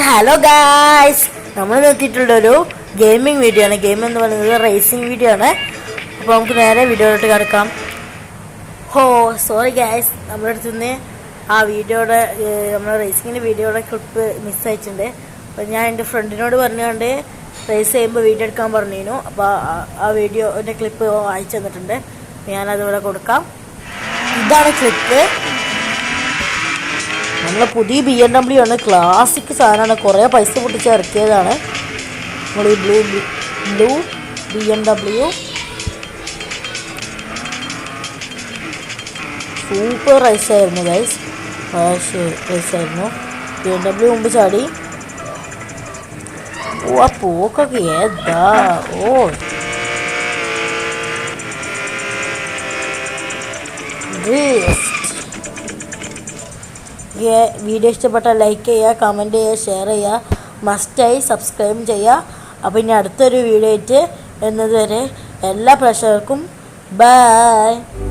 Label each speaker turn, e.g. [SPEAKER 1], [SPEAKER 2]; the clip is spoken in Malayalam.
[SPEAKER 1] ഹലോ ഗായ്സ്, നമ്മൾ നോക്കിയിട്ടുള്ളൊരു ഗെയിമിംഗ് വീഡിയോ ആണ്. ഗെയിം എന്ന് പറയുന്നത് റേസിംഗ് വീഡിയോ ആണ്. അപ്പോൾ നമുക്ക് നേരെ വീഡിയോയിലോട്ട് കിടക്കാം. സോറി ഗായ്സ്, നമ്മുടെ അടുത്ത് നിന്ന് ആ വീഡിയോയുടെ നമ്മുടെ റേസിങ്ങിൻ്റെ വീഡിയോയുടെ ക്ലിപ്പ് മിസ്സായിട്ടുണ്ട്. അപ്പോൾ ഞാൻ എൻ്റെ ഫ്രണ്ടിനോട് പറഞ്ഞുകൊണ്ട് റേസ് ചെയ്യുമ്പോൾ വീഡിയോ എടുക്കാൻ പറഞ്ഞിരുന്നു. അപ്പോൾ ആ വീഡിയോൻ്റെ ക്ലിപ്പ് അയച്ചു തന്നിട്ടുണ്ട്. ഞാനതിവിടെ കൊടുക്കാം. ഇതാണ് ക്ലിപ്പ്. നമ്മളെ പുതിയ BMW ആണ്. ക്ലാസിക് സാധനമാണ്. കുറേ പൈസ പൊട്ടിച്ച് ഇറക്കിയതാണ്. നമ്മൾ ഈ ബ്ലൂ BMW സൂപ്പർ റൈസായിരുന്നു ഗൈസ്. റൈസായിരുന്നു. BMW മുമ്പ് ചാടി. ആ പോക്കൊക്കെ ഏതാ. വീഡിയോ ഇഷ്ടപ്പെട്ടാൽ ലൈക്ക് ചെയ്യുക, കമൻറ്റ് ചെയ്യുക, ഷെയർ ചെയ്യുക, മസ്റ്റായി സബ്സ്ക്രൈബ് ചെയ്യുക. അപ്പോൾ ഇനി അടുത്തൊരു വീഡിയോ ആയിട്ട് എന്നതുവരെ എല്ലാ പ്രേക്ഷകർക്കും ബൈ.